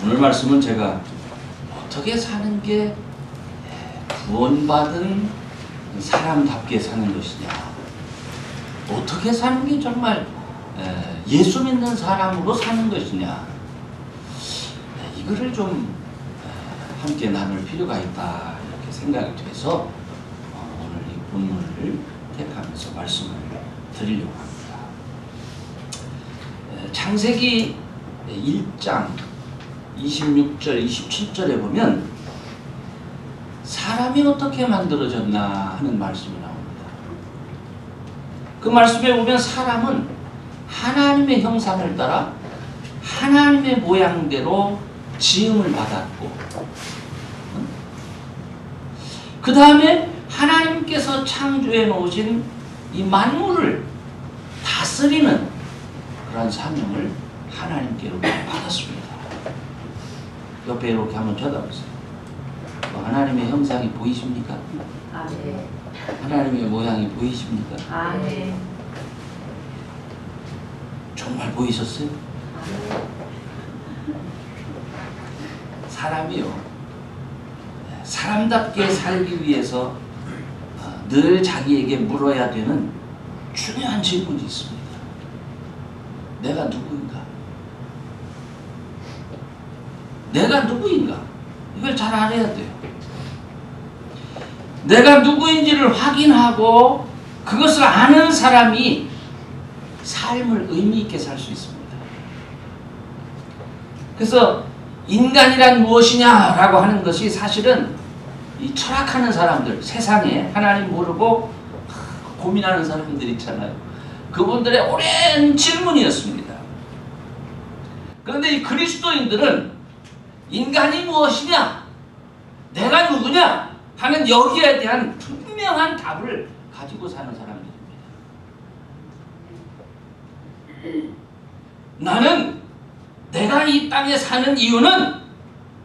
오늘 말씀은 제가 어떻게 사는 게 구원받은 사람답게 사는 것이냐, 어떻게 사는 게 정말 예수 믿는 사람으로 사는 것이냐, 이거를 좀 함께 나눌 필요가 있다 이렇게 생각이 돼서 오늘 이 본문을 택하면서 말씀을 드리려고 합니다. 창세기 1장 26절 27절에 보면 사람이 어떻게 만들어졌나 하는 말씀이 나옵니다. 그 말씀에 보면 사람은 하나님의 형상을 따라 하나님의 모양대로 지음을 받았고, 그 다음에 하나님께서 창조해 놓으신 이 만물을 다스리는 그런 사명을 하나님께로 받았습니다. 옆에 이렇게 한번 쳐다보세요. 하나님의 형상이 보이십니까? 네. 하나님의 모양이 보이십니까? 네. 정말 보이셨어요? 네. 사람이요, 사람답게 살기 위해서 늘 자기에게 물어야 되는 중요한 질문이 있습니다. 내가 누구인가? 내가 누구인가? 이걸 잘 알아야 돼요. 내가 누구인지를 확인하고 그것을 아는 사람이 삶을 의미 있게 살 수 있습니다. 그래서 인간이란 무엇이냐라고 하는 것이 사실은 이 철학하는 사람들, 세상에 하나님 모르고 고민하는 사람들 있잖아요. 그분들의 오랜 질문이었습니다. 그런데 이 그리스도인들은 인간이 무엇이냐, 내가 누구냐 하는 여기에 대한 분명한 답을 가지고 사는 사람들입니다. 나는 내가 이 땅에 사는 이유는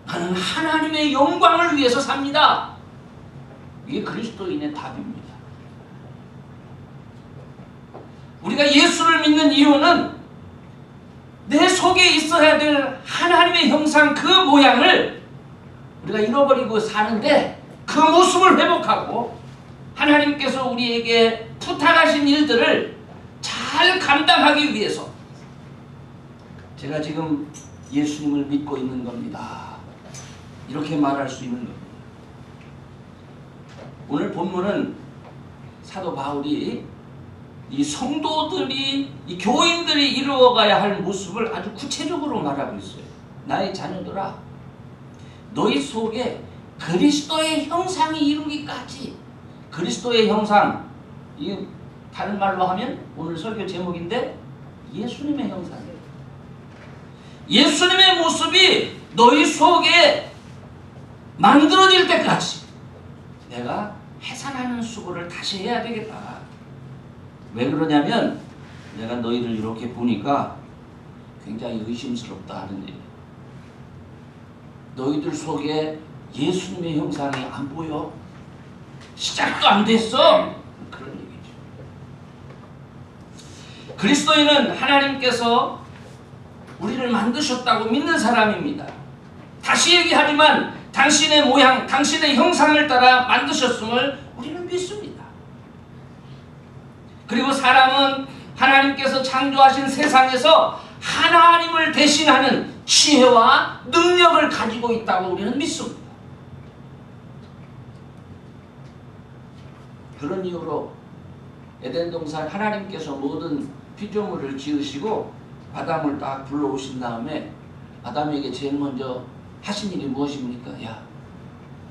나는 하나님의 영광을 위해서 삽니다. 이게 그리스도인의 답입니다. 우리가 예수를 믿는 이유는 내 속에 있어야 될 하나님의 형상, 그 모양을 우리가 잃어버리고 사는데 그 모습을 회복하고 하나님께서 우리에게 부탁하신 일들을 잘 감당하기 위해서 제가 지금 예수님을 믿고 있는 겁니다. 이렇게 말할 수 있는 겁니다. 오늘 본문은 사도 바울이 이 성도들이, 이 교인들이 이루어가야 할 모습을 아주 구체적으로 말하고 있어요. 나의 자녀들아, 너희 속에 그리스도의 형상이 이루기까지, 그리스도의 형상, 이 다른 말로 하면 오늘 설교 제목인데 예수님의 형상이에요. 예수님의 모습이 너희 속에 만들어질 때까지 내가 해산하는 수고를 다시 해야 되겠다. 왜 그러냐면 내가 너희들 이렇게 보니까 굉장히 의심스럽다 하는 얘기예요. 너희들 속에 예수님의 형상이 안 보여. 시작도 안 됐어. 그런 얘기죠. 그리스도인은 하나님께서 우리를 만드셨다고 믿는 사람입니다. 다시 얘기하지만 당신의 모양, 당신의 형상을 따라 만드셨음을 우리는 믿습니다. 그리고 사람은 하나님께서 창조하신 세상에서 하나님을 대신하는 지혜와 능력을 가지고 있다고 우리는 믿습니다. 그런 이유로 에덴 동산 하나님께서 모든 피조물을 지으시고 아담을 딱 불러오신 다음에 아담에게 제일 먼저 하신 일이 무엇입니까? 야,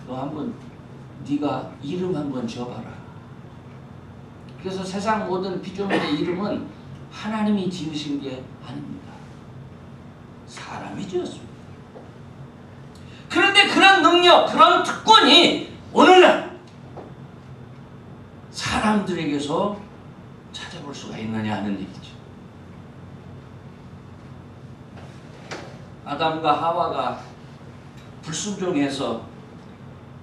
너 한번 네가 이름 한번 지어봐라. 그래서 세상 모든 피조물의 이름은 하나님이 지으신 게 아닙니다. 사람이 지었습니다. 그런데 그런 능력, 그런 특권이 오늘날 사람들에게서 찾아볼 수가 있느냐 하는 얘기죠. 아담과 하와가 불순종해서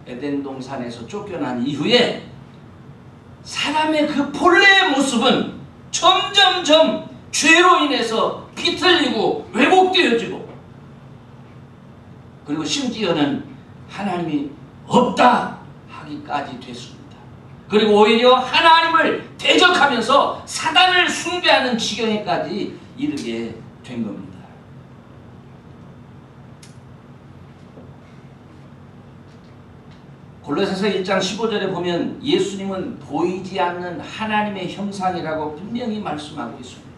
에덴 동산에서 쫓겨난 이후에 사람의 그 본래의 모습은 점점점 죄로 인해서 비틀리고 왜곡되어지고 그리고 심지어는 하나님이 없다 하기까지 됐습니다. 그리고 오히려 하나님을 대적하면서 사단을 숭배하는 지경에까지 이르게 된 겁니다. 골로새서 1장 15절에 보면 예수님은 보이지 않는 하나님의 형상이라고 분명히 말씀하고 있습니다.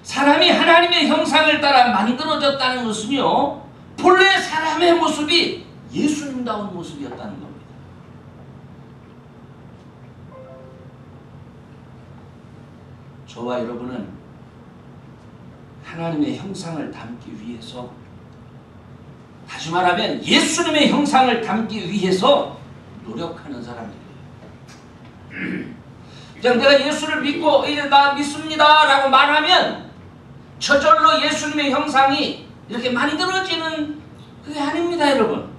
사람이 하나님의 형상을 따라 만들어졌다는 것은요, 본래 사람의 모습이 예수님다운 모습이었다는 겁니다. 저와 여러분은 하나님의 형상을 담기 위해서, 다시 말하면 예수님의 형상을 담기 위해서 노력하는 사람이에요. 그냥 내가 예수를 믿고 이제 나 믿습니다 라고 말하면 저절로 예수님의 형상이 이렇게 만들어지는 그게 아닙니다, 여러분.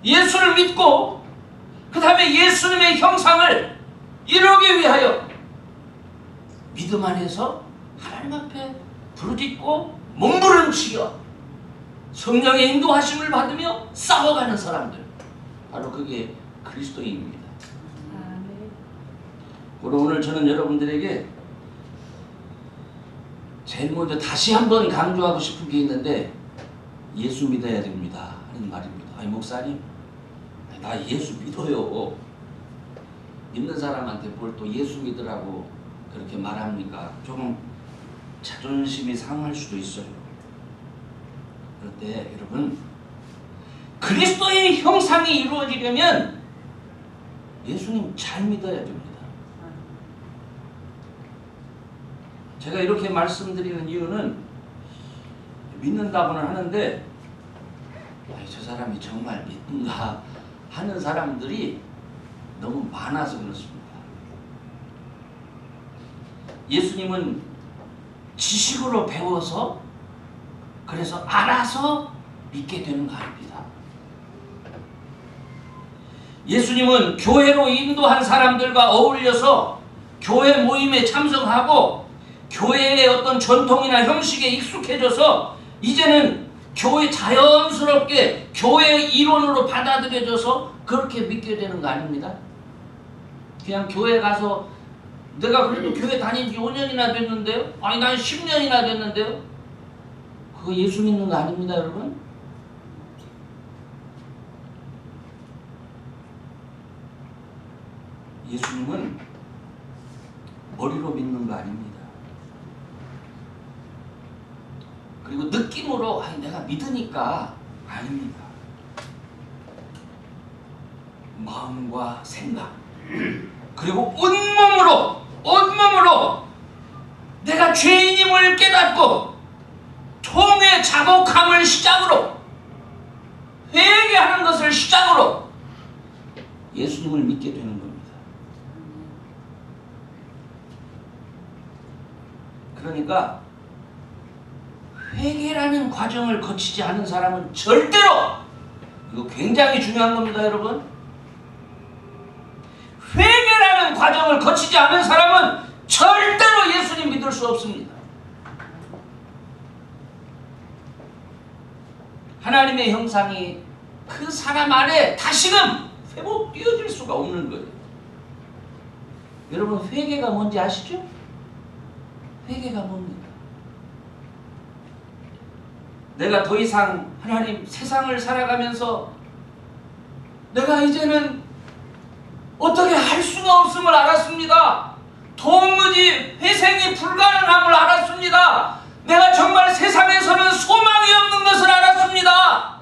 예수를 믿고 그 다음에 예수님의 형상을 이루기 위하여 믿음 안에서 하나님 앞에 부르짖고 몸부림치며 성령의 인도하심을 받으며 싸워가는 사람들, 바로 그게 그리스도인입니다. 오늘 저는 여러분들에게 제일 먼저 다시 한번 강조하고 싶은 게 있는데, 예수 믿어야 됩니다 하는 말입니다. 아니 목사님, 나 예수 믿어요. 믿는 사람한테 뭘 또 예수 믿으라고 그렇게 말합니까? 조금 자존심이 상할 수도 있어요. 그런데 여러분, 그리스도의 형상이 이루어지려면 예수님 잘 믿어야 됩니다. 제가 이렇게 말씀드리는 이유는, 믿는다고는 하는데 저 사람이 정말 믿는가 하는 사람들이 너무 많아서 그렇습니다. 예수님은 지식으로 배워서, 그래서 알아서 믿게 되는 거 아닙니다. 예수님은 교회로 인도한 사람들과 어울려서 교회 모임에 참석하고 교회의 어떤 전통이나 형식에 익숙해져서 이제는 교회 자연스럽게 교회의 일원으로 받아들여져서 그렇게 믿게 되는 거 아닙니다. 그냥 교회 가서 내가 그래도 교회 다닌 지 5년이나 됐는데요, 아니 난 10년이나 됐는데요, 그거 예수 믿는 거 아닙니다, 여러분. 예수님은 머리로 믿는 거 아닙니다. 그리고 느낌으로 아니 내가 믿으니까 아닙니다. 마음과 생각, 그리고 온몸으로 내가 죄인임을 깨닫고 통의 자복함을 시작으로, 회개하는 것을 시작으로 예수님을 믿게 되는 겁니다. 그러니까 회개라는 과정을 거치지 않은 사람은 절대로, 이거 굉장히 중요한 겁니다, 여러분. 회개라는 과정을 거치지 않은 사람은 절대로 예수님 믿을 수 없습니다. 하나님의 형상이 그 사람 안에 다시금 회복되어질 수가 없는 거예요. 여러분, 회개가 뭔지 아시죠? 회개가 뭡니까? 내가 더 이상 하나님 세상을 살아가면서 내가 이제는 어떻게 할 수가 없음을 알았습니다. 도무지 회생이 불가능함을 알았습니다. 내가 정말 세상에서는 소망이 없는 것을 알았습니다.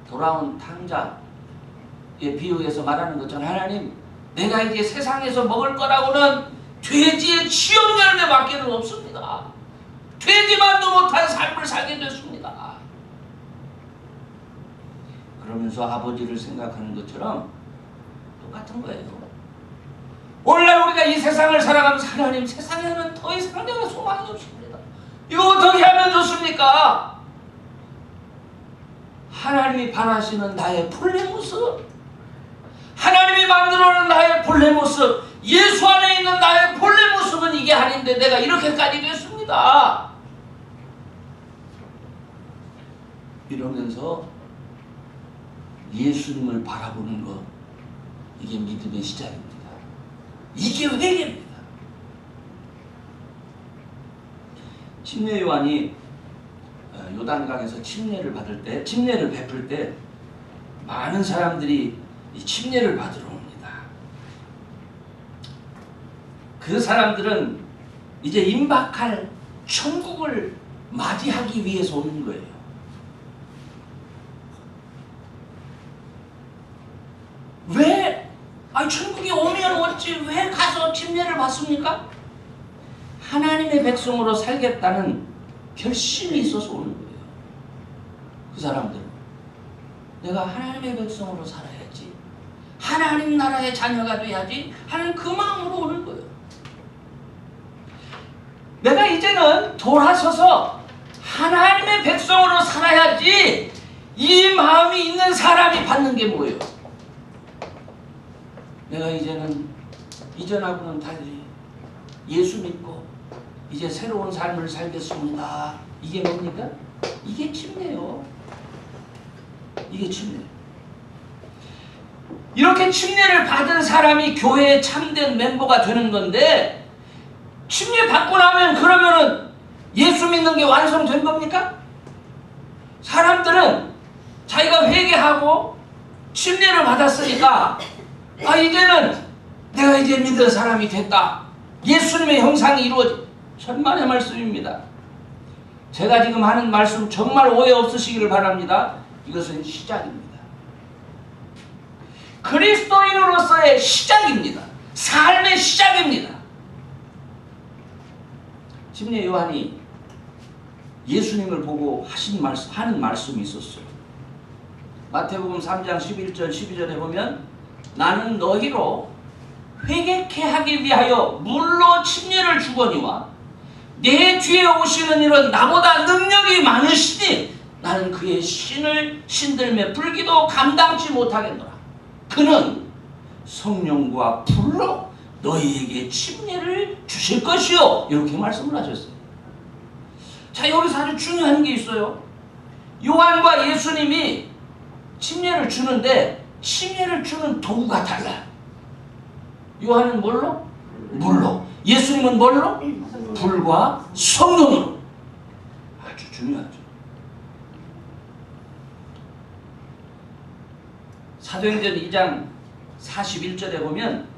돌아온 탕자의 비유에서 말하는 것처럼, 하나님 내가 이제 세상에서 먹을 거라고는 돼지의 취업 열매밖에는 없습니다. 돼지만도 못한 삶을 살게 됐습니다. 그러면서 아버지를 생각하는 것처럼 똑같은 거예요. 오늘날 우리가 이 세상을 살아가면서 하나님, 세상에는 더 이상 내가 소망이 없습니다. 이거 어떻게 하면 좋습니까? 하나님이 바라시는 나의 본래 모습, 하나님이 만들어놓은 나의 본래 모습, 예수 안에 있는 나의 본래 모습은 이게 아닌데 내가 이렇게까지 됐습니다. 이러면서 예수님을 바라보는 것, 이게 믿음의 시작입니다. 이게 회개입니다. 침례 요한이 요단강에서 침례를 베풀 때 많은 사람들이 이 침례를 받으러 옵니다. 그 사람들은 이제 임박할 천국을 맞이하기 위해서 오는 거예요. 왜? 천국에 오면 어찌 왜 가서 침례를 받습니까? 하나님의 백성으로 살겠다는 결심이 있어서 오는 거예요. 그 사람들은 내가 하나님의 백성으로 살아야지, 하나님 나라의 자녀가 돼야지 하는 그 마음으로 오는 거예요. 내가 이제는 돌아서서 하나님의 백성으로 살아야지, 이 마음이 있는 사람이 받는 게 뭐예요? 내가 이제는 이전하고는 달리 예수 믿고 이제 새로운 삶을 살겠습니다. 이게 뭡니까? 이게 침례요. 이게 침례. 이렇게 침례를 받은 사람이 교회의 참된 멤버가 되는 건데, 침례 받고 나면 그러면은 예수 믿는 게 완성된 겁니까? 사람들은 자기가 회개하고 침례를 받았으니까 이제는 내가 이제 믿는 사람이 됐다, 예수님의 형상이 이루어지. 천만의 말씀입니다. 제가 지금 하는 말씀 정말 오해 없으시기를 바랍니다. 이것은 시작입니다. 그리스도인으로서의 시작입니다. 삶의 시작입니다. 침례 요한이 예수님을 보고 하는 말씀이 있었어요. 마태복음 3장 11절 12절에 보면 나는 너희로 회개케 하기 위하여 물로 침례를 주거니와 내 뒤에 오시는 이는 나보다 능력이 많으시니 나는 그의 신들매 불기도 감당치 못하겠노라. 그는 성령과 불로 너희에게 침례를 주실 것이요, 이렇게 말씀을 하셨어요. 자, 여기서 아주 중요한 게 있어요. 요한과 예수님이 침례를 주는데 침례를 주는 도구가 달라요. 요한은 뭘로? 물로. 예수님은 뭘로? 불과 성령으로. 아주 중요하죠. 사도행전 2장 41절에 보면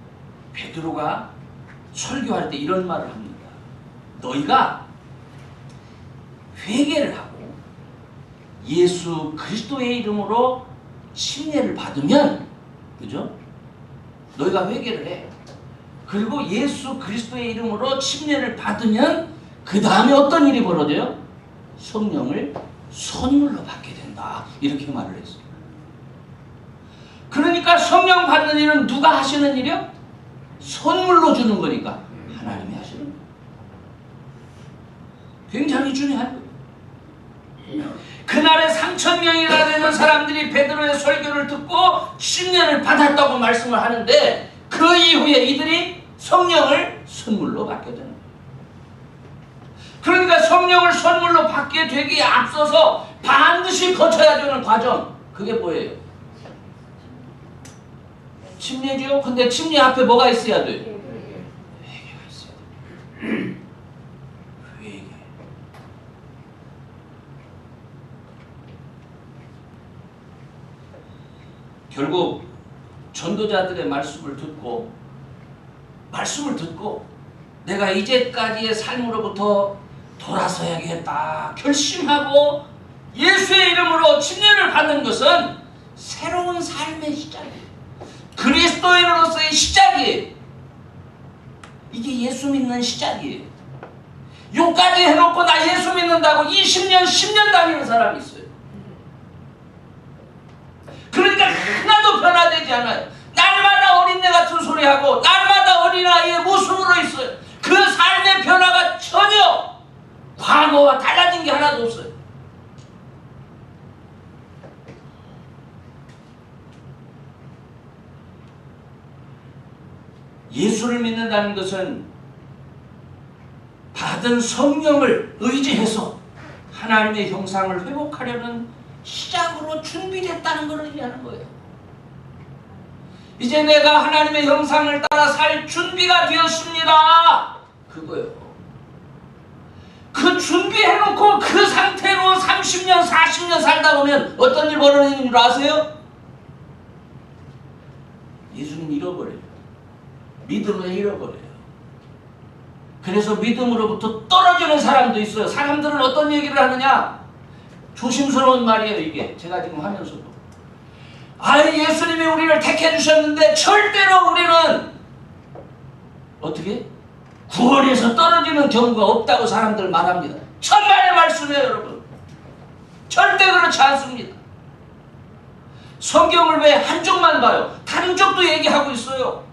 베드로가 설교할 때 이런 말을 합니다. 너희가 회개를 하고 예수 그리스도의 이름으로 침례를 받으면, 그죠? 너희가 회개를 해. 그리고 예수 그리스도의 이름으로 침례를 받으면 그 다음에 어떤 일이 벌어져요? 성령을 선물로 받게 된다, 이렇게 말을 했어요. 그러니까 성령 받는 일은 누가 하시는 일이요? 선물로 주는 거니까 하나님이 하시는 거예요. 굉장히 중요한 거예요. 그날에 3,000명이나 되는 사람들이 베드로의 설교를 듣고 침례를 받았다고 말씀을 하는데, 그 이후에 이들이 성령을 선물로 받게 되는 거예요. 그러니까 성령을 선물로 받게 되기에 앞서서 반드시 거쳐야 되는 과정, 그게 뭐예요? 침례죠. 근데 침례 앞에 뭐가 있어야 돼요? 회개가 있어야 돼요. 회개. 결국 전도자들의 말씀을 듣고 내가 이제까지의 삶으로부터 돌아서야겠다 결심하고 예수의 이름으로 침례를 받는 것은 새로운 삶의 시작이에요. 그리스도인으로서의 시작이에요. 이게 예수 믿는 시작이에요. 요까지 해놓고 나 예수 믿는다고 20년, 10년 다니는 사람이 있어요. 그러니까 하나도 변화되지 않아요. 날마다 어린애 같은 소리하고 날마다 어린아이의 모습으로 있어요. 그 삶의 변화가 전혀 과거와 달라진 게 하나도 없어요. 예수를 믿는다는 것은 받은 성령을 의지해서 하나님의 형상을 회복하려는 시작으로 준비됐다는 것을 얘기하는 거예요. 이제 내가 하나님의 형상을 따라 살 준비가 되었습니다. 그거예요. 그 준비해놓고 그 상태로 30년, 40년 살다 보면 어떤 일 벌어지는 줄 아세요? 예수님 잃어버려요. 믿음을 잃어버려요. 그래서 믿음으로부터 떨어지는 사람도 있어요. 사람들은 어떤 얘기를 하느냐? 조심스러운 말이에요, 이게. 제가 지금 하면서도. 예수님이 우리를 택해 주셨는데 절대로 우리는 어떻게? 구원에서 떨어지는 경우가 없다고 사람들 말합니다. 천만의 말씀이에요, 여러분. 절대 그렇지 않습니다. 성경을 왜 한쪽만 봐요? 다른 쪽도 얘기하고 있어요.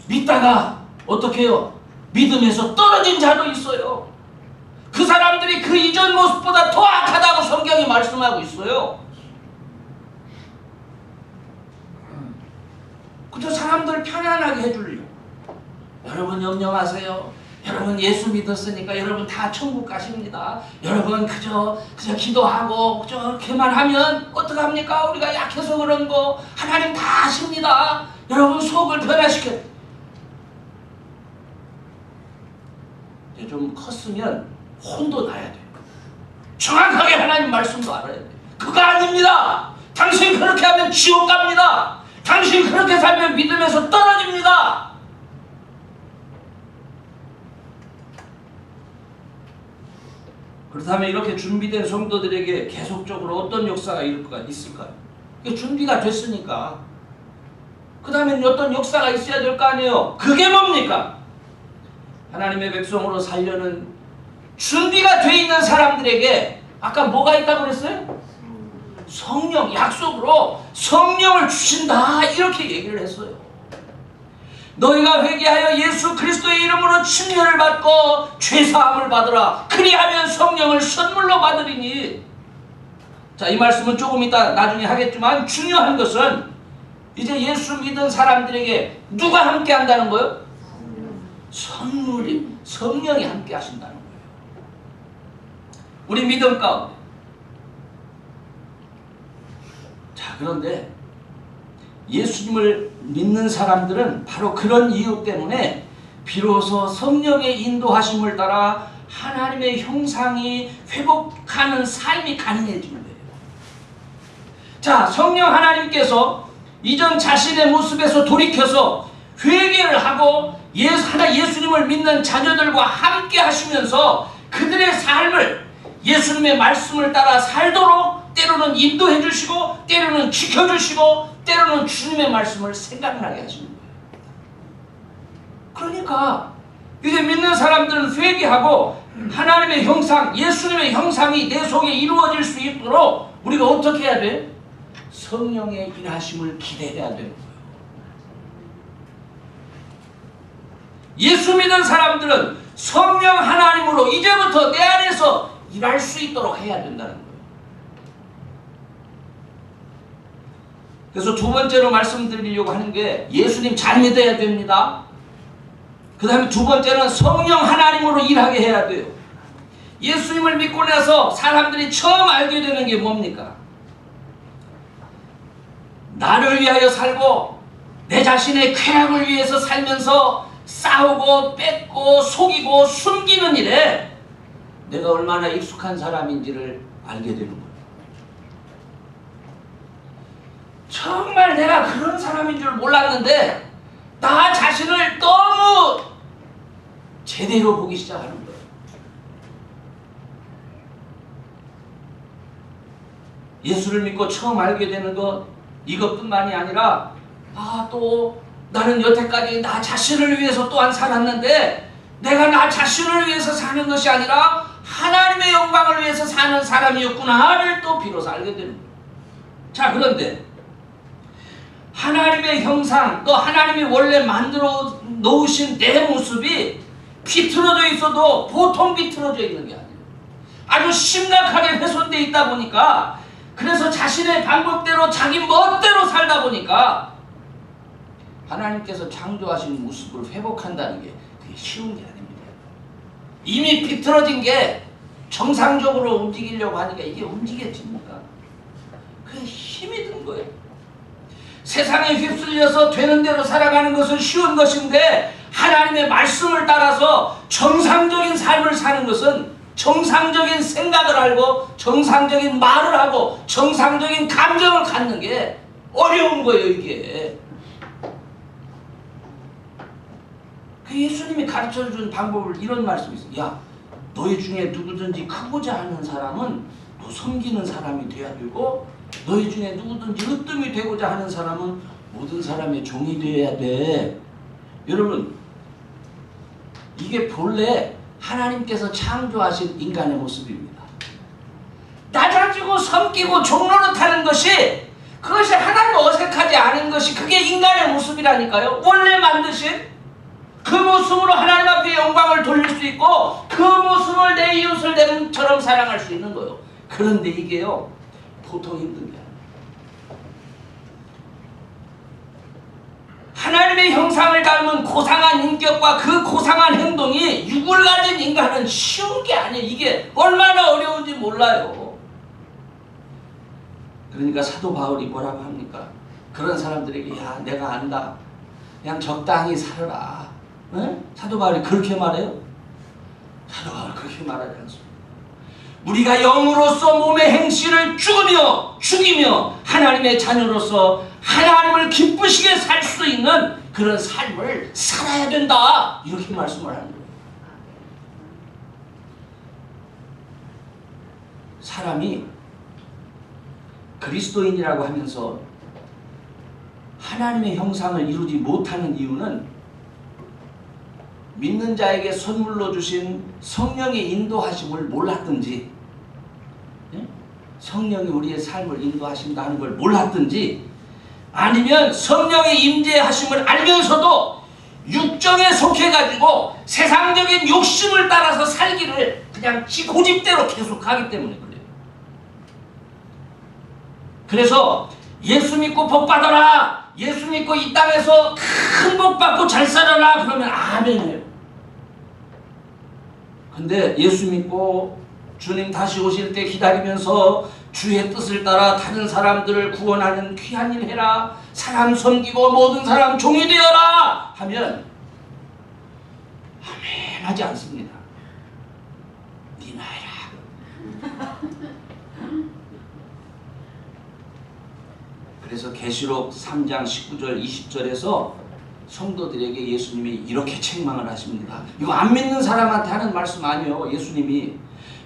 믿다가 어떻게 해요? 믿음에서 떨어진 자도 있어요. 그 사람들이 그 이전 모습보다 더 악하다고 성경이 말씀하고 있어요. 그저 사람들 편안하게 해주려고. 여러분 염려하세요. 여러분 예수 믿었으니까 여러분 다 천국 가십니다. 여러분 그저 기도하고 그렇게만 하면 어떡합니까? 우리가 약해서 그런 거 하나님 다 아십니다. 여러분 속을 변화시켜. 이제 좀 컸으면 혼도 나야 돼요. 정확하게 하나님 말씀도 알아야 돼요. 그거 아닙니다. 당신 그렇게 하면 지옥 갑니다. 당신 그렇게 살면 믿음에서 떨어집니다. 그렇다면 이렇게 준비된 성도들에게 계속적으로 어떤 역사가 있을까요? 준비가 됐으니까 그 다음에 어떤 역사가 있어야 될 거 아니에요. 그게 뭡니까? 하나님의 백성으로 살려는 준비가 돼 있는 사람들에게 아까 뭐가 있다고 그랬어요? 성령, 약속으로 성령을 주신다 이렇게 얘기를 했어요. 너희가 회개하여 예수 그리스도의 이름으로 침례를 받고 죄사함을 받으라. 그리하면 성령을 선물로 받으리니. 자, 이 말씀은 조금 이따 나중에 하겠지만 중요한 것은 이제 예수 믿은 사람들에게 누가 함께 한다는 거예요? 성령이 함께 하신다는 거예요. 우리 믿음 가운데. 자, 그런데 예수님을 믿는 사람들은 바로 그런 이유 때문에 비로소 성령의 인도하심을 따라 하나님의 형상이 회복하는 삶이 가능해지는 거예요. 자, 성령 하나님께서 이전 자신의 모습에서 돌이켜서 회개를 하고 예수님을 믿는 자녀들과 함께 하시면서 그들의 삶을 예수님의 말씀을 따라 살도록 때로는 인도해 주시고 때로는 지켜주시고 때로는 주님의 말씀을 생각나게 하시는 거예요. 그러니까 이제 믿는 사람들은 회개하고 하나님의 형상, 예수님의 형상이 내 속에 이루어질 수 있도록 우리가 어떻게 해야 돼? 성령의 일하심을 기대해야 되는 거예요. 예수 믿는 사람들은 성령 하나님으로 이제부터 내 안에서 일할 수 있도록 해야 된다는 거예요. 그래서 두 번째로 말씀드리려고 하는 게 예수님 잘 믿어야 됩니다. 그 다음에 두 번째는 성령 하나님으로 일하게 해야 돼요. 예수님을 믿고 나서 사람들이 처음 알게 되는 게 뭡니까? 나를 위하여 살고 내 자신의 쾌락을 위해서 살면서 싸우고 뺏고 속이고 숨기는 일에 내가 얼마나 익숙한 사람인지를 알게 되는 거예요. 정말 내가 그런 사람인 줄 몰랐는데 나 자신을 너무 제대로 보기 시작하는 거예요. 예수를 믿고 처음 알게 되는 것 이것뿐만이 아니라 또 나는 여태까지 나 자신을 위해서 또한 살았는데 내가 나 자신을 위해서 사는 것이 아니라 하나님의 영광을 위해서 사는 사람이었구나를 또 비로소 알게 되는 거예요. 자, 그런데 하나님의 형상, 또 하나님이 원래 만들어 놓으신 내 모습이 비틀어져 있어도 보통 비틀어져 있는 게 아니에요. 아주 심각하게 훼손되어 있다 보니까 그래서 자신의 방법대로 자기 멋대로 살다 보니까 하나님께서 창조하신 모습을 회복한다는 게 그게 쉬운 게 아닙니다. 이미 비틀어진 게 정상적으로 움직이려고 하니까 이게 움직여집니까? 그게 힘이 든 거예요. 세상에 휩쓸려서 되는 대로 살아가는 것은 쉬운 것인데 하나님의 말씀을 따라서 정상적인 삶을 사는 것은 정상적인 생각을 알고 정상적인 말을 하고 정상적인 감정을 갖는 게 어려운 거예요, 이게. 그 예수님이 가르쳐준 방법을 이런 말씀이 있어요. 야, 너희 중에 누구든지 크고자 하는 사람은 너 섬기는 사람이 돼야 되고 너희 중에 누구든지 으뜸이 되고자 하는 사람은 모든 사람의 종이 되어야 돼. 여러분, 이게 본래 하나님께서 창조하신 인간의 모습입니다. 낮아지고 섬기고 종노릇하는 것이 그것이 하나도 어색하지 않은 것이 그게 인간의 모습이라니까요. 원래 만드신 그 모습으로 하나님 앞에 영광을 돌릴 수 있고 그 모습을 내 이웃을 내처럼 사랑할 수 있는 거예요. 그런데 이게요 보통 힘든 게 아니에요. 하나님의 형상을 닮은 고상한 인격과 그 고상한 행동이 육을 가진 인간은 쉬운 게 아니에요. 이게 얼마나 어려운지 몰라요. 그러니까 사도 바울이 뭐라고 합니까? 그런 사람들에게 야 내가 안다. 그냥 적당히 살아라. 네? 사도 바울이 그렇게 말해요? 사도 바울이 그렇게 말하지 않습니다. 우리가 영으로서 몸의 행실을 죽이며 하나님의 자녀로서 하나님을 기쁘시게 살 수 있는 그런 삶을 살아야 된다. 이렇게 말씀을 하는 거예요. 사람이 그리스도인이라고 하면서 하나님의 형상을 이루지 못하는 이유는 믿는 자에게 선물로 주신 성령의 인도하심을 몰랐든지, 성령이 우리의 삶을 인도하신다는 걸 몰랐든지, 아니면 성령의 임재하심을 알면서도 육정에 속해가지고 세상적인 욕심을 따라서 살기를 그냥 지 고집대로 계속하기 때문에 그래요. 그래서 예수 믿고 복 받아라, 예수 믿고 이 땅에서 큰 복 받고 잘 살아라 그러면 아멘이에요. 근데 예수 믿고 주님 다시 오실 때 기다리면서 주의 뜻을 따라 다른 사람들을 구원하는 귀한 일 해라, 사람 섬기고 모든 사람 종이 되어라 하면 아멘 하지 않습니다. 니나 해라. 그래서 계시록 3장 19절 20절에서 성도들에게 예수님이 이렇게 책망을 하십니다. 이거 안 믿는 사람한테 하는 말씀 아니에요. 예수님이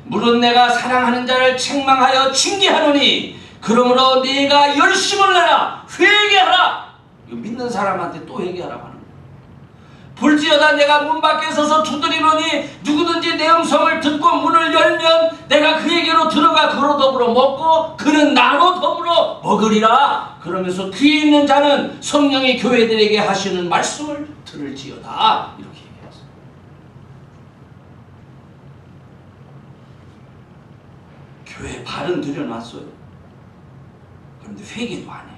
물은 내가 사랑하는 자를 책망하여 징계하노니 그러므로 네가 열심을 내라 회개하라. 이거 믿는 사람한테 또 회개하라고 하는 거예요. 볼지어다 내가 문 밖에 서서 두드리노니 누구든지 내 음성을 듣고 문을 열면 내가 그에게로 들어가 그로 더불어 먹고 그는 나로 더불어 먹으리라. 그러면서 귀 있는 자는 성령이 교회들에게 하시는 말씀을 들을지어다. 이렇게 얘기했어요. 교회 발은 들여놨어요. 그런데 회개도 안 해.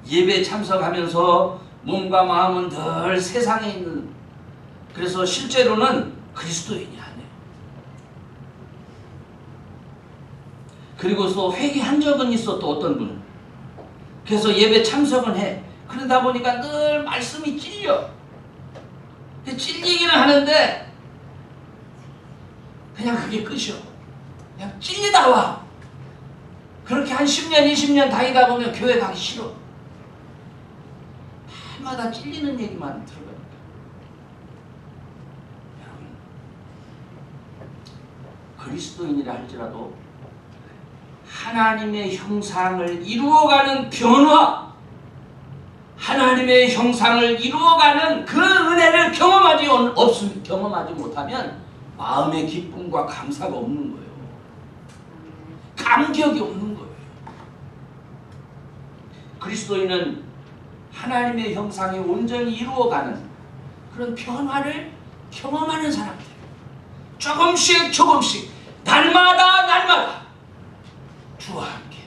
예배 참석하면서 몸과 마음은 늘 세상에 있는, 그래서 실제로는 그리스도인이 아니에요. 그리고 또 회개한 적은 있어. 또 어떤 분은 그래서 예배 참석은 해. 그러다 보니까 늘 말씀이 찔려. 찔리기는 하는데 그냥 그게 끝이요. 그냥 찔리다 와. 그렇게 한 10년 20년 다니다 보면 교회 가기 싫어. 마다 찔리는 얘기만 들어요. 여러분, 그리스도인이라 할지라도 하나님의 형상을 이루어가는 변화, 하나님의 형상을 이루어가는 그 은혜를 경험하지 못하면 마음의 기쁨과 감사가 없는 거예요. 감격이 없는 거예요. 그리스도인은 하나님의 형상이 온전히 이루어가는 그런 변화를 경험하는 사람들. 조금씩 날마다 주와 함께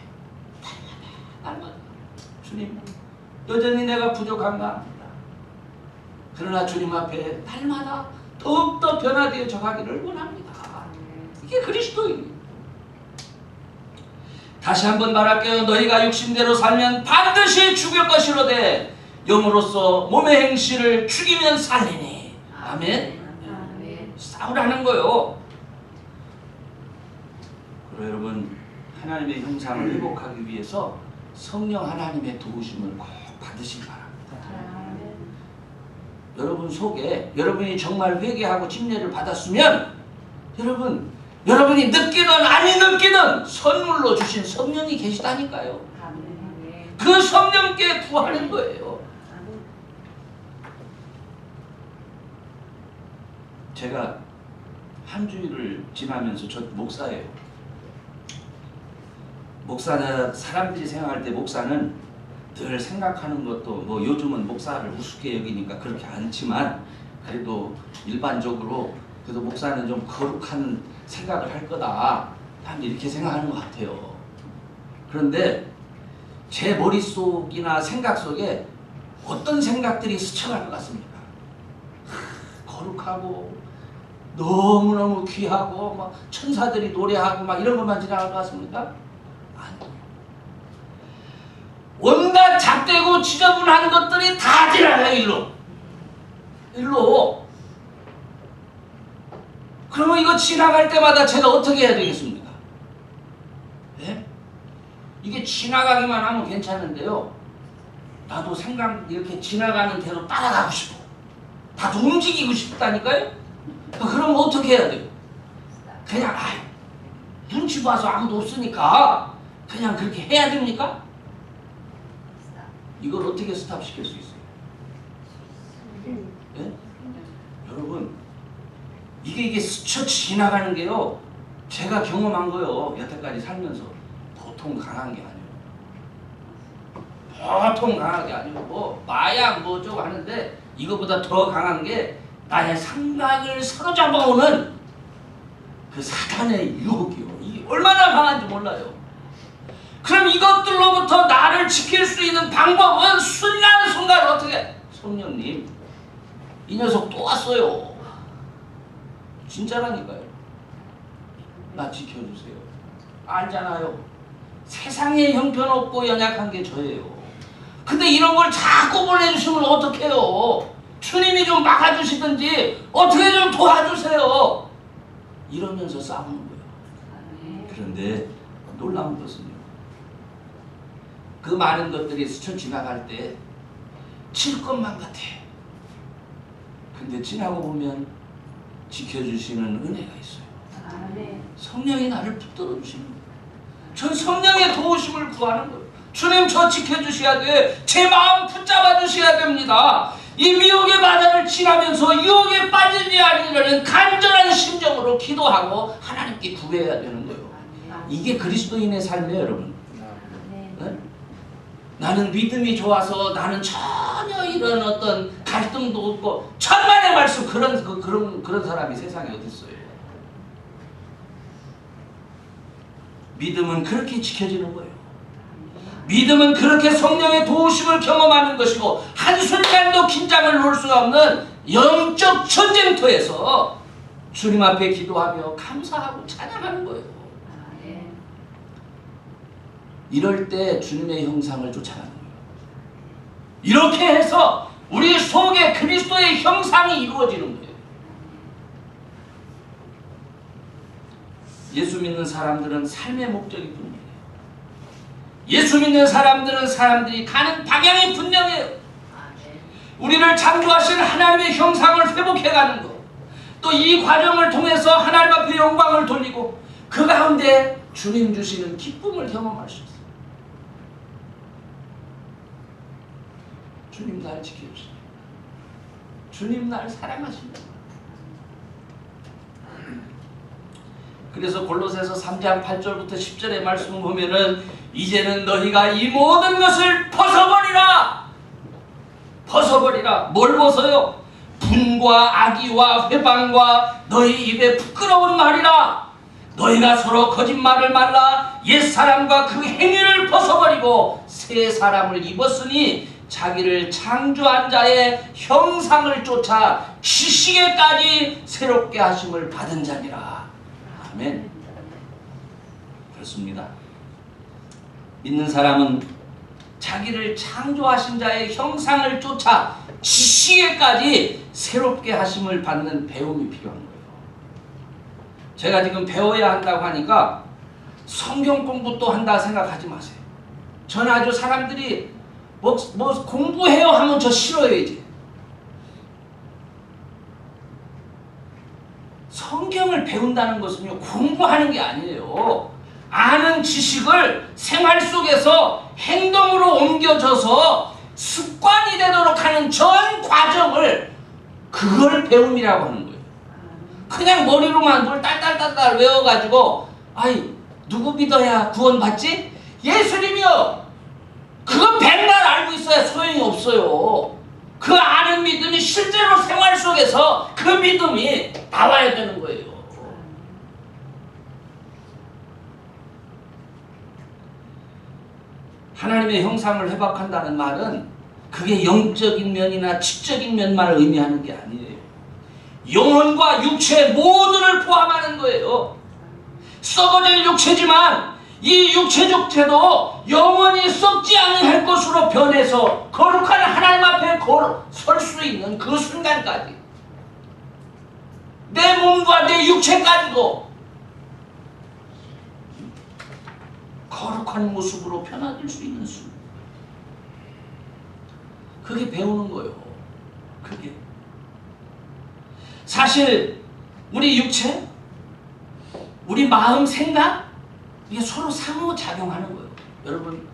날마다 주님 여전히 내가 부족한가 합니다. 그러나 주님 앞에 날마다 더욱더 변화되어져 가기를 원합니다. 이게 그리스도인이에요. 다시 한번 말할게요. 너희가 육신대로 살면 반드시 죽을 것이로되 영으로서 몸의 행실을 죽이면 살리니. 아멘. 싸우라는 거요. 그리고 여러분, 하나님의 형상을 회복하기 위해서 성령 하나님의 도우심을 꼭 받으시기 바랍니다. 여러분 속에 여러분이 정말 회개하고 침례를 받았으면 여러분이 느끼든 아니 느끼든 선물로 주신 성령이 계시다니까요. 그 성령께 구하는 거예요. 제가 한 주일을 지나면서 저 목사예요. 목사는 사람들이 생각할 때 목사는 늘 생각하는 것도 뭐 요즘은 목사를 우습게 여기니까 그렇게 않지만 그래도 일반적으로 그래도 목사는 좀 거룩한 생각을 할 거다. 사람들이 이렇게 생각하는 것 같아요. 그런데 제 머릿속이나 생각 속에 어떤 생각들이 스쳐갈 것 같습니까? 거룩하고 너무너무 귀하고 막 천사들이 노래하고 막 이런 것만 지나갈 것 같습니까? 아니요. 온갖 잡되고 지저분한 것들이 다 지나가요. 일로. 그러면 이거 지나갈 때마다 제가 어떻게 해야 되겠습니까? 예? 이게 지나가기만 하면 괜찮은데요. 나도 생각 이렇게 지나가는 대로 따라가고 싶어. 나도 움직이고 싶다니까요. 그럼 어떻게 해야 돼요? 그냥 눈치 봐서 아무도 없으니까 그냥 그렇게 해야 됩니까? 이걸 어떻게 스탑시킬 수 있어요? 예? 여러분, 이게 스쳐 지나가는 게요, 제가 경험한 거요. 여태까지 살면서 보통 강한 게 아니에요. 보통 강한 게 아니고 뭐 마약 뭐 어쩌고 하는데 이거보다 더 강한 게 나의 생각을 사로잡아오는 그 사탄의 유혹이요. 이게 얼마나 강한지 몰라요. 그럼 이것들로부터 나를 지킬 수 있는 방법은 순간순간 어떻게? 성령님, 이 녀석 또 왔어요. 진짜라니까요. 나 지켜주세요. 알잖아요. 세상에 형편없고 연약한 게 저예요. 근데 이런 걸 자꾸 보내주시면 어떡해요? 주님이 좀 막아주시든지 어떻게 좀 도와주세요. 이러면서 싸우는 거예요. 그런데 놀라운 것은요, 그 많은 것들이 스쳐 지나갈 때 칠 것만 같아. 근데 지나고 보면 지켜주시는 은혜가 있어요. 성령이 나를 붙들어 주시는 거예요. 전 성령의 도우심을 구하는 거예요. 주님, 저 지켜주셔야 돼. 제 마음 붙잡아 주셔야 됩니다. 이 미혹의 바다를 지나면서 유혹에 빠지지 않으려는 간절한 심정으로 기도하고 하나님께 구해야 되는 거예요. 이게 그리스도인의 삶이에요, 여러분. 네? 나는 믿음이 좋아서 나는 전혀 이런 어떤 갈등도 없고 천만의 말씀 그런 사람이 세상에 어디 있어요? 믿음은 그렇게 지켜지는 거예요. 믿음은 그렇게 성령의 도우심을 경험하는 것이고 한순간도 긴장을 놓을 수가 없는 영적 전쟁터에서 주님 앞에 기도하며 감사하고 찬양하는 거예요. 이럴 때 주님의 형상을 쫓아가는 거예요. 이렇게 해서 우리 속에 그리스도의 형상이 이루어지는 거예요. 예수 믿는 사람들은 삶의 목적이 분명해요. 예수 믿는 사람들은 사람들이 가는 방향이 분명해요. 우리를 창조하신 하나님의 형상을 회복해가는 것, 또 이 과정을 통해서 하나님 앞에 영광을 돌리고 그 가운데 주님 주시는 기쁨을 경험할 수 있어요. 주님 날 지켜주세요. 주님 날 사랑하신다. 그래서 골로새서 3장 8절부터 10절의 말씀을 보면은 이제는 너희가 이 모든 것을 벗어버리라. 벗어버리라. 뭘 벗어요? 분과 악의와 회방과 너희 입에 부끄러운 말이라. 너희가 서로 거짓말을 말라. 옛사람과 그 행위를 벗어버리고 새 사람을 입었으니 자기를 창조한 자의 형상을 쫓아 지식에까지 새롭게 하심을 받은 자니라. 아멘. 그렇습니다. 믿는 사람은 자기를 창조하신 자의 형상을 쫓아 지식에까지 새롭게 하심을 받는 배움이 필요한 거예요. 제가 지금 배워야 한다고 하니까 성경 공부 또 한다 생각하지 마세요. 저는 아주 사람들이 뭐 공부해요 하면 저 싫어요. 이제 성경을 배운다는 것은요 공부하는 게 아니에요. 아는 지식을 생활 속에서 행동으로 옮겨져서 습관이 되도록 하는 전 과정을, 그걸 배움이라고 하는 거예요. 그냥 머리로만 뭘 딸딸딸딸 외워가지고 아이 누구 믿어야 구원받지? 예수님이요. 그거 백날 알고 있어야 소용이 없어요. 그 아는 믿음이 실제로 생활 속에서 그 믿음이 나와야 되는 거예요. 하나님의 형상을 회복한다는 말은 그게 영적인 면이나 지적인 면만을 의미하는 게 아니에요. 영혼과 육체 모두를 포함하는 거예요. 썩어질 육체지만 이 육체도 영원히 썩지 않을 것으로 변해서 거룩한 하나님 앞에 설 수 있는 그 순간까지, 내 몸과 내 육체까지도 거룩한 모습으로 변화될 수 있는 순간, 그게 배우는 거예요. 그게 사실 우리 육체, 우리 마음, 생각, 이게 서로 상호작용하는 거예요. 여러분,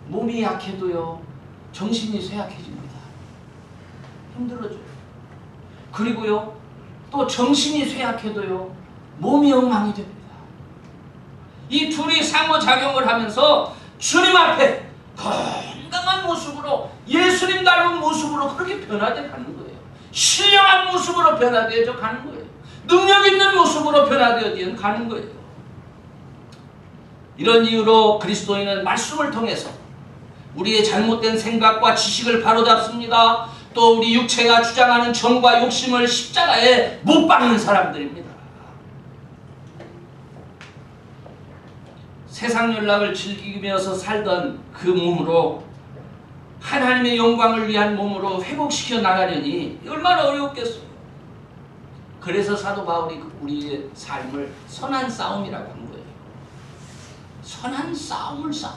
몸이 약해도요 정신이 쇠약해집니다. 힘들어져요. 그리고요 또 정신이 쇠약해도요 몸이 엉망이 됩니다. 이 둘이 상호작용을 하면서 주님 앞에 건강한 모습으로, 예수님 닮은 모습으로 그렇게 변화되어 가는 거예요. 신령한 모습으로 변화되어 가는 거예요. 능력 있는 모습으로 변화되어 가는 거예요. 이런 이유로 그리스도인은 말씀을 통해서 우리의 잘못된 생각과 지식을 바로잡습니다. 또 우리 육체가 주장하는 정과 욕심을 십자가에 못 박는 사람들입니다. 세상 연락을 즐기면서 살던 그 몸으로 하나님의 영광을 위한 몸으로 회복시켜 나가려니 얼마나 어려웠겠어요. 그래서 사도 바울이 우리의 삶을 선한 싸움이라고 한 거예요. 선한 싸움을 싸워.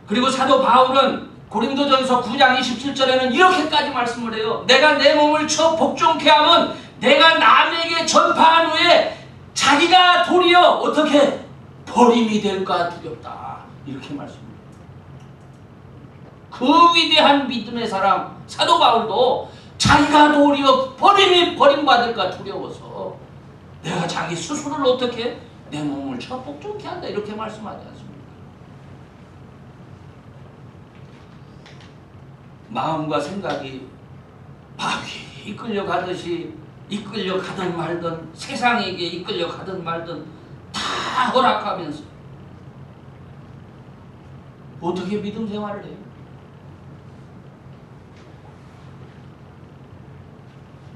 그리고 사도 바울은 고린도전서 9장 27절에는 이렇게까지 말씀을 해요. 내가 내 몸을 쳐 복종케 하면 내가 남에게 전파한 후에 자기가 도리어 어떻게 버림이 될까 두렵다. 이렇게 말씀합니다. 그 위대한 믿음의 사람 사도 바울도 자기가 도리어 버림받을까 두려워서 내가 자기 스스로를 어떻게 내 몸을 쳐 복종케 한다. 이렇게 말씀하지 않습니까? 마음과 생각이 바위에 이끌려가듯이 이끌려가든 말든, 세상에게 이끌려가든 말든 다 허락하면서 어떻게 믿음 생활을 해요?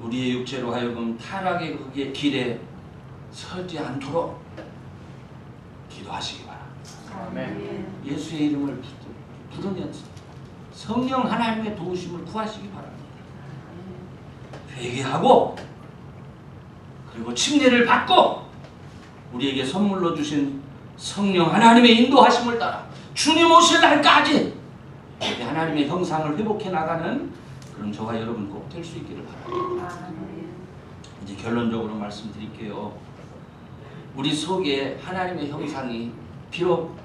우리의 육체로 하여금 타락의 그 길에 서지 않도록 기도하시기 바랍니다. 아멘. 예수의 이름을 부르면서 성령 하나님의 도우심을 구하시기 바랍니다. 회개하고 그리고 침례를 받고 우리에게 선물로 주신 성령 하나님의 인도하심을 따라 주님 오실 날까지 하나님의 형상을 회복해 나가는 그런 저와 여러분 꼭 될 수 있기를 바랍니다. 이제 결론적으로 말씀드릴게요. 우리 속에 하나님의 형상이 비록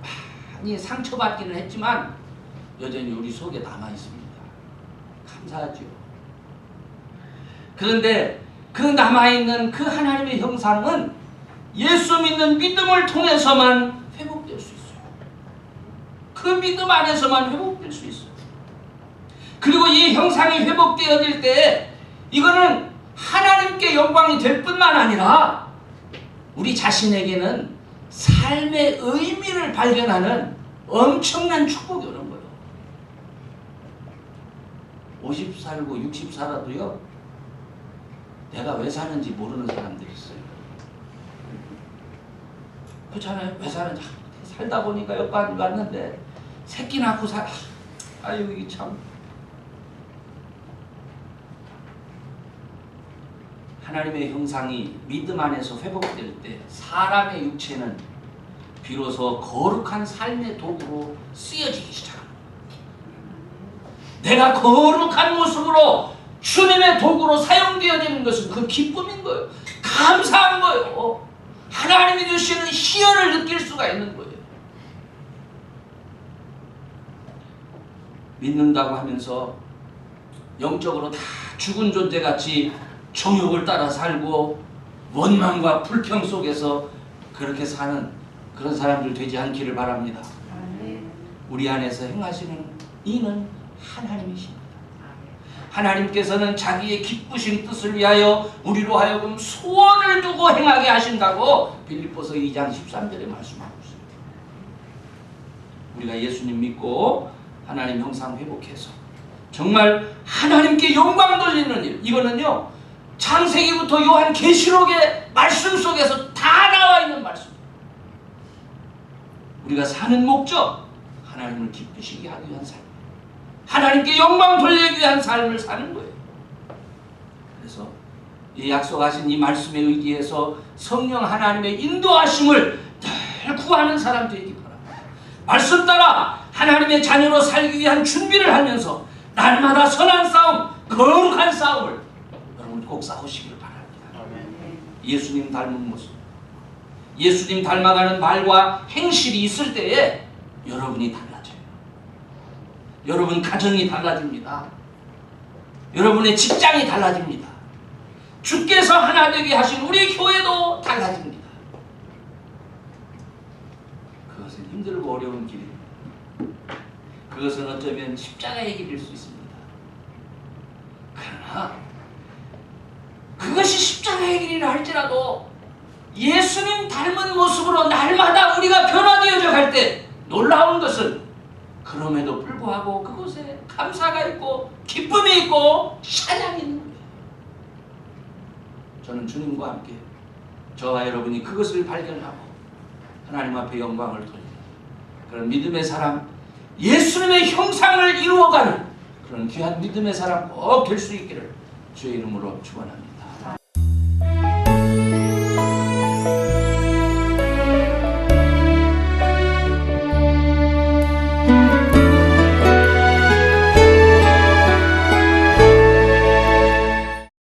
많이 상처받기는 했지만 여전히 우리 속에 남아 있습니다. 감사하죠. 그런데 그 남아있는 그 하나님의 형상은 예수 믿는 믿음을 통해서만 회복될 수 있어요. 그 믿음 안에서만 회복될 수 있어요. 그리고 이 형상이 회복되어질 때 이거는 하나님께 영광이 될 뿐만 아니라 우리 자신에게는 삶의 의미를 발견하는 엄청난 축복이 오는 거예요. 50 살고 60 살아도요, 내가 왜 사는지 모르는 사람들이 있어요. 그렇잖아요. 왜 사는지. 살다 보니까 여기까지 왔는데 새끼 낳고 아유, 이게 참. 하나님의 형상이 믿음 안에서 회복될 때 사람의 육체는 비로소 거룩한 삶의 도구로 쓰여지기 시작합니다. 내가 거룩한 모습으로 주님의 도구로 사용되어지는 것은 그 기쁨인 거예요. 감사한 거예요. 하나님이 주시는 희열을 느낄 수가 있는 거예요. 믿는다고 하면서 영적으로 다 죽은 존재같이 정욕을 따라 살고 원망과 불평 속에서 그렇게 사는 그런 사람들 되지 않기를 바랍니다. 우리 안에서 행하시는 이는 하나님이십니다. 하나님께서는 자기의 기쁘신 뜻을 위하여 우리로 하여금 소원을 두고 행하게 하신다고 빌립보서 2장 13절에 말씀하고 있습니다. 우리가 예수님 믿고 하나님 형상 회복해서 정말 하나님께 영광 돌리는 일, 이거는요 창세기부터 요한 계시록의 말씀 속에서 다 나와 있는 말씀. 우리가 사는 목적, 하나님을 기쁘시게 하기 위한 삶, 하나님께 영광 돌리기 위한 삶을 사는 거예요. 그래서 이 약속하신 이 말씀에 의지해서 성령 하나님의 인도하심을 늘 구하는 사람 되기 바랍니다. 말씀 따라 하나님의 자녀로 살기 위한 준비를 하면서 날마다 선한 싸움, 거룩한 싸움을 여러분 꼭 싸우시기를 바랍니다. 예수님 닮은 모습, 예수님 닮아가는 말과 행실이 있을 때에 여러분이 달라져요. 여러분 가정이 달라집니다. 여러분의 직장이 달라집니다. 주께서 하나 되게 하신 우리 교회도 달라집니다. 그것은 힘들고 어려운 길입니다. 그것은 어쩌면 십자가의 길일 수 있습니다. 그러나 그것이 십자가의 길이라 할지라도 예수님 닮은 모습으로 날마다 우리가 변화되어져 갈 때 놀라운 것은 그럼에도 불구하고 그곳에 감사가 있고 기쁨이 있고 찬양이 있는 거예요. 저는 주님과 함께 저와 여러분이 그것을 발견하고 하나님 앞에 영광을 돌리는 그런 믿음의 사람, 예수님의 형상을 이루어가는 그런 귀한 믿음의 사람 꼭 될 수 있기를 주의 이름으로 축원합니다.